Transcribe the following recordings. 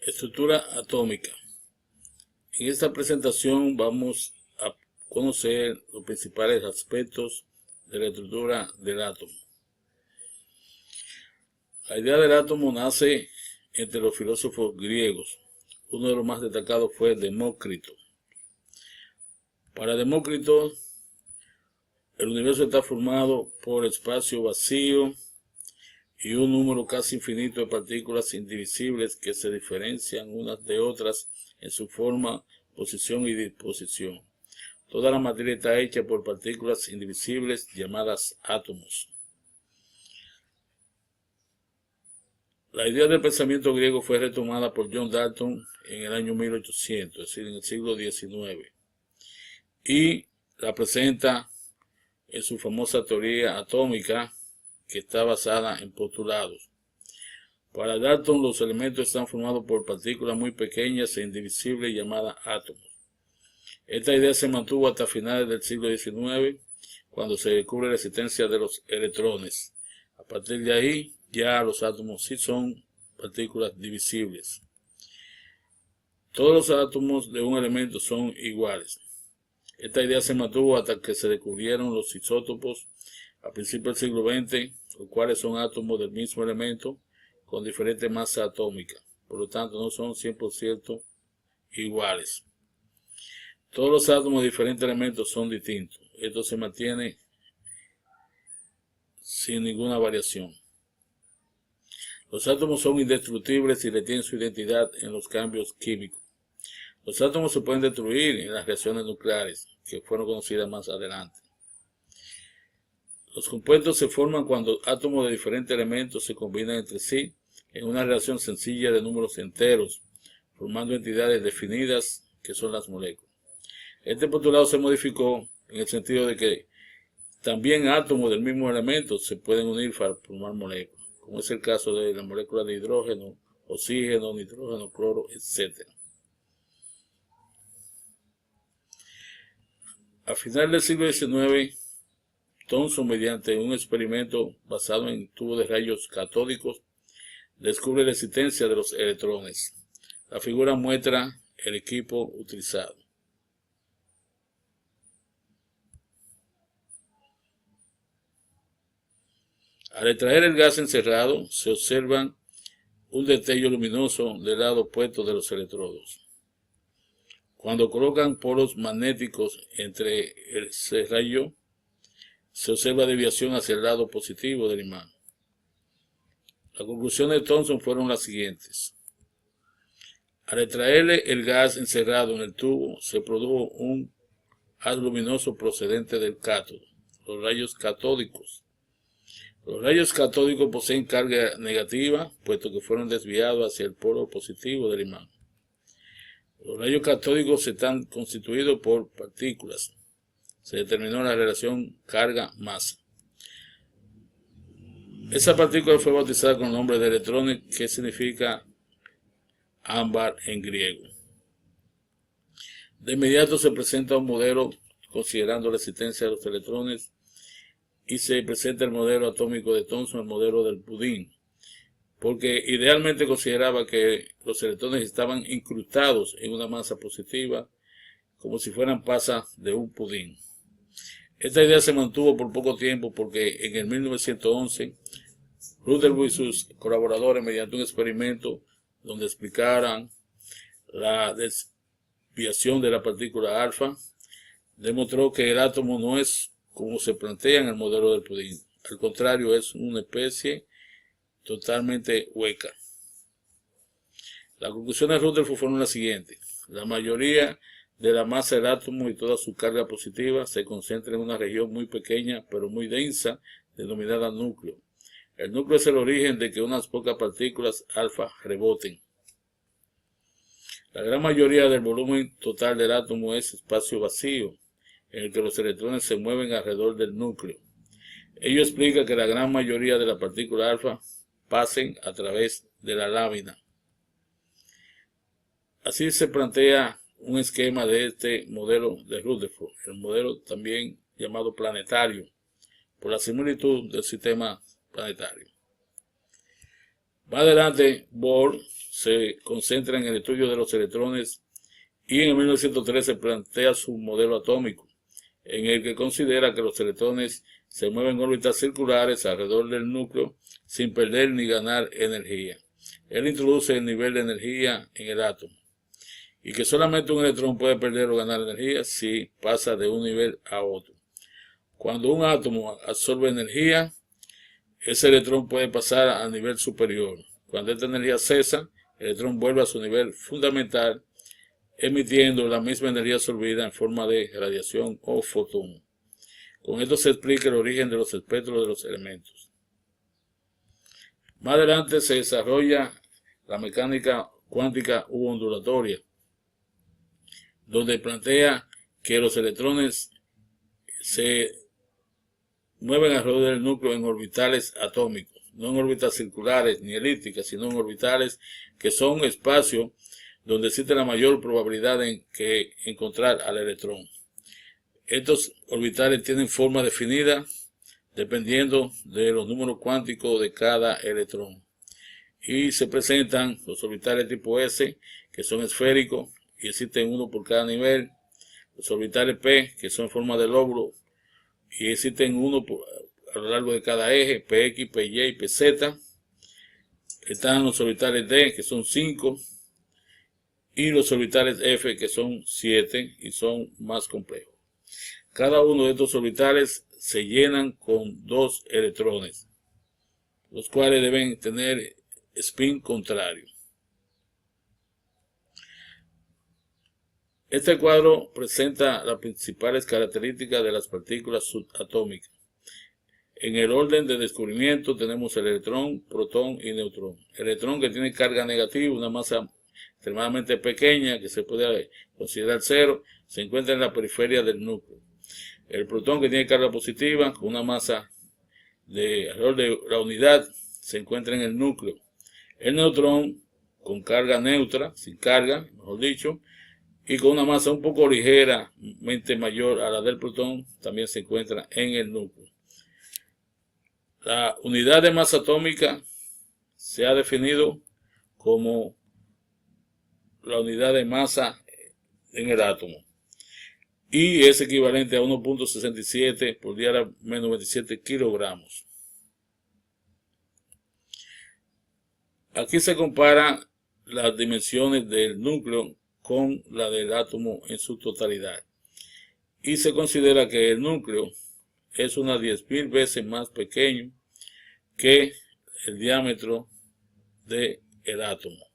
Estructura atómica. En esta presentación vamos a conocer los principales aspectos de la estructura del átomo. La idea del átomo nace entre los filósofos griegos. Uno de los más destacados fue Demócrito. Para Demócrito, el universo está formado por espacio vacío y un número casi infinito de partículas indivisibles que se diferencian unas de otras en su forma, posición y disposición. Toda la materia está hecha por partículas indivisibles llamadas átomos. La idea del pensamiento griego fue retomada por John Dalton en el año 1800, es decir, en el siglo XIX, y la presenta en su famosa teoría atómica, que está basada en postulados. Para Dalton, los elementos están formados por partículas muy pequeñas e indivisibles llamadas átomos. Esta idea se mantuvo hasta finales del siglo XIX, cuando se descubre la existencia de los electrones. A partir de ahí, ya los átomos sí son partículas divisibles. Todos los átomos de un elemento son iguales. Esta idea se mantuvo hasta que se descubrieron los isótopos a principios del siglo XX, los cuales son átomos del mismo elemento con diferente masa atómica. Por lo tanto, no son 100% iguales. Todos los átomos de diferentes elementos son distintos. Esto se mantiene sin ninguna variación. Los átomos son indestructibles y retienen su identidad en los cambios químicos. Los átomos se pueden destruir en las reacciones nucleares, que fueron conocidas más adelante. Los compuestos se forman cuando átomos de diferentes elementos se combinan entre sí en una relación sencilla de números enteros, formando entidades definidas que son las moléculas. Este postulado se modificó en el sentido de que también átomos del mismo elemento se pueden unir para formar moléculas, como es el caso de la molécula de hidrógeno, oxígeno, nitrógeno, cloro, etc. A final del siglo XIX, Thomson, mediante un experimento basado en tubos de rayos catódicos, descubre la existencia de los electrones. La figura muestra el equipo utilizado. Al extraer el gas encerrado, se observa un destello luminoso del lado opuesto de los electrodos. Cuando colocan polos magnéticos entre el cerrallo, se observa desviación hacia el lado positivo del imán. Las conclusiones de Thomson fueron las siguientes. Al extraerle el gas encerrado en el tubo, se produjo un haz luminoso procedente del cátodo, los rayos catódicos. Los rayos catódicos poseen carga negativa, puesto que fueron desviados hacia el polo positivo del imán. Los rayos catódicos están constituidos por partículas. Se determinó la relación carga-masa. Esa partícula fue bautizada con el nombre de electrones, que significa ámbar en griego. De inmediato se presenta un modelo considerando la existencia de los electrones y se presenta el modelo atómico de Thomson, el modelo del pudín, porque idealmente consideraba que los electrones estaban incrustados en una masa positiva, como si fueran pasas de un pudín. Esta idea se mantuvo por poco tiempo porque en el 1911 Rutherford y sus colaboradores, mediante un experimento donde explicaran la desviación de la partícula alfa, demostró que el átomo no es como se plantea en el modelo del pudín. Al contrario, es una especie totalmente hueca. Las conclusiones de Rutherford fueron las siguientes. La mayoría de la masa del átomo y toda su carga positiva se concentra en una región muy pequeña pero muy densa, denominada núcleo. El núcleo es el origen de que unas pocas partículas alfa reboten. La gran mayoría del volumen total del átomo es espacio vacío, en el que los electrones se mueven alrededor del núcleo. Ello explica que la gran mayoría de las partículas alfa pasen a través de la lámina. Así se plantea un esquema de este modelo de Rutherford, el modelo también llamado planetario, por la similitud del sistema planetario. Más adelante, Bohr se concentra en el estudio de los electrones y en 1913 plantea su modelo atómico, en el que considera que los electrones se mueven en órbitas circulares alrededor del núcleo sin perder ni ganar energía. Él introduce el nivel de energía en el átomo y que solamente un electrón puede perder o ganar energía si pasa de un nivel a otro. Cuando un átomo absorbe energía, ese electrón puede pasar al nivel superior. Cuando esta energía cesa, el electrón vuelve a su nivel fundamental, emitiendo la misma energía absorbida en forma de radiación o fotón. Con esto se explica el origen de los espectros de los elementos. Más adelante se desarrolla la mecánica cuántica u ondulatoria, donde plantea que los electrones se mueven alrededor del núcleo en orbitales atómicos, no en órbitas circulares ni elípticas, sino en orbitales que son espacios donde existe la mayor probabilidad de encontrar al electrón. Estos orbitales tienen forma definida dependiendo de los números cuánticos de cada electrón. Y se presentan los orbitales tipo S, que son esféricos y existen uno por cada nivel. Los orbitales P, que son en forma de lóbulo y existen uno a lo largo de cada eje, PX, PY y PZ. Están los orbitales D, que son 5, y los orbitales F, que son 7 y son más complejos. Cada uno de estos orbitales se llenan con 2 electrones, los cuales deben tener spin contrario. Este cuadro presenta las principales características de las partículas subatómicas. En el orden de descubrimiento tenemos el electrón, protón y neutrón. El electrón, que tiene carga negativa, una masa extremadamente pequeña que se puede considerar cero, se encuentra en la periferia del núcleo. El protón, que tiene carga positiva con una masa de alrededor de la unidad, se encuentra en el núcleo. El neutrón, con carga neutra, sin carga, mejor dicho, y con una masa un poco ligeramente mayor a la del protón, también se encuentra en el núcleo. La unidad de masa atómica se ha definido como la unidad de masa en el átomo y es equivalente a 1.67 por 10⁻⁻97 kilogramos. Aquí se compara las dimensiones del núcleo con la del átomo en su totalidad y se considera que el núcleo es unas 10.000 veces más pequeño que el diámetro del átomo.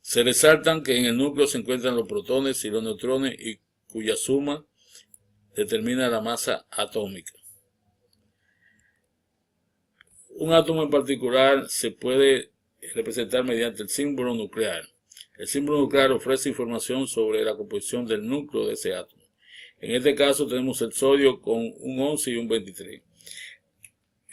Se resaltan que en el núcleo se encuentran los protones y los neutrones y cuya suma determina la masa atómica. Un átomo en particular se puede representar mediante el símbolo nuclear. El símbolo nuclear ofrece información sobre la composición del núcleo de ese átomo. En este caso tenemos el sodio con un 11 y un 23.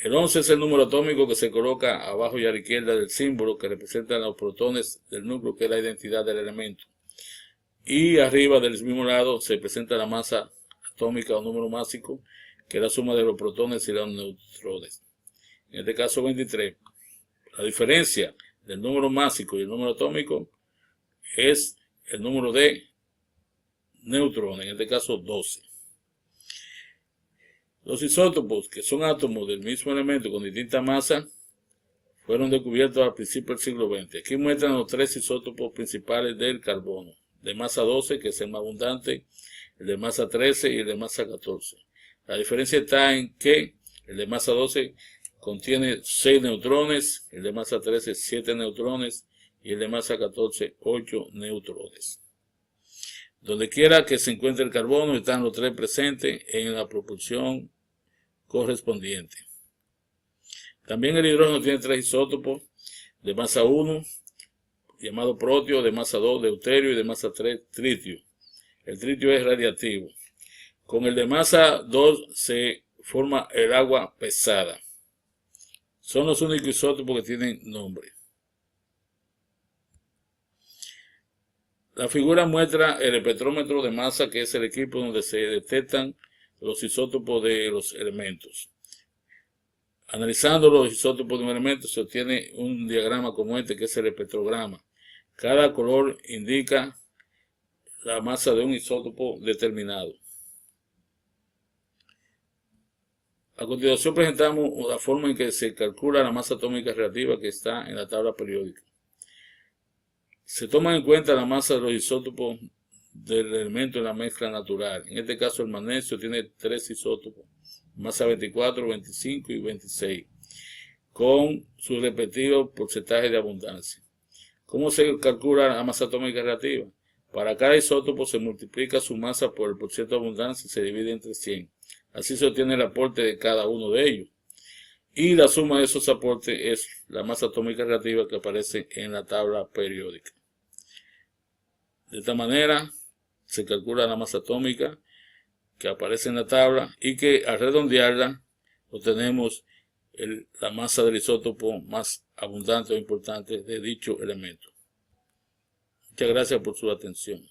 El 11 es el número atómico que se coloca abajo y a la izquierda del símbolo que representa los protones del núcleo, que es la identidad del elemento. Y arriba del mismo lado se presenta la masa atómica o número másico, que es la suma de los protones y los neutrones. En este caso 23. La diferencia del número másico y el número atómico es el número de neutrones, en este caso 12. Los isótopos, que son átomos del mismo elemento con distinta masa, fueron descubiertos al principio del siglo XX. Aquí muestran los 3 isótopos principales del carbono: de masa 12, que es el más abundante, el de masa 13 y el de masa 14. La diferencia está en que el de masa 12 contiene 6 neutrones, el de masa 13 7 neutrones y el de masa 14 8 neutrones. Donde quiera que se encuentre el carbono, están los 3 presentes en la proporción correspondiente. También el hidrógeno tiene 3 isótopos: de masa 1, llamado protio; de masa 2, deuterio; y de masa 3, tritio. El tritio es radiactivo. Con el de masa 2 se forma el agua pesada. Son los únicos isótopos que tienen nombre. La figura muestra el espectrómetro de masa, que es el equipo donde se detectan los isótopos de los elementos. Analizando los isótopos de un elemento se obtiene un diagrama como este, que es el espectrograma. Cada color indica la masa de un isótopo determinado. A continuación presentamos la forma en que se calcula la masa atómica reactiva que está en la tabla periódica. Se toma en cuenta la masa de los isótopos del elemento en la mezcla natural. En este caso el magnesio tiene 3 isótopos, masa 24, 25 y 26, con su respectivo porcentaje de abundancia. ¿Cómo se calcula la masa atómica reactiva? Para cada isótopo se multiplica su masa por el porcentaje de abundancia y se divide entre 100. Así se obtiene el aporte de cada uno de ellos. Y la suma de esos aportes es la masa atómica reactiva que aparece en la tabla periódica. De esta manera se calcula la masa atómica que aparece en la tabla y que al redondearla obtenemos la masa del isótopo más abundante o importante de dicho elemento. Muchas gracias por su atención.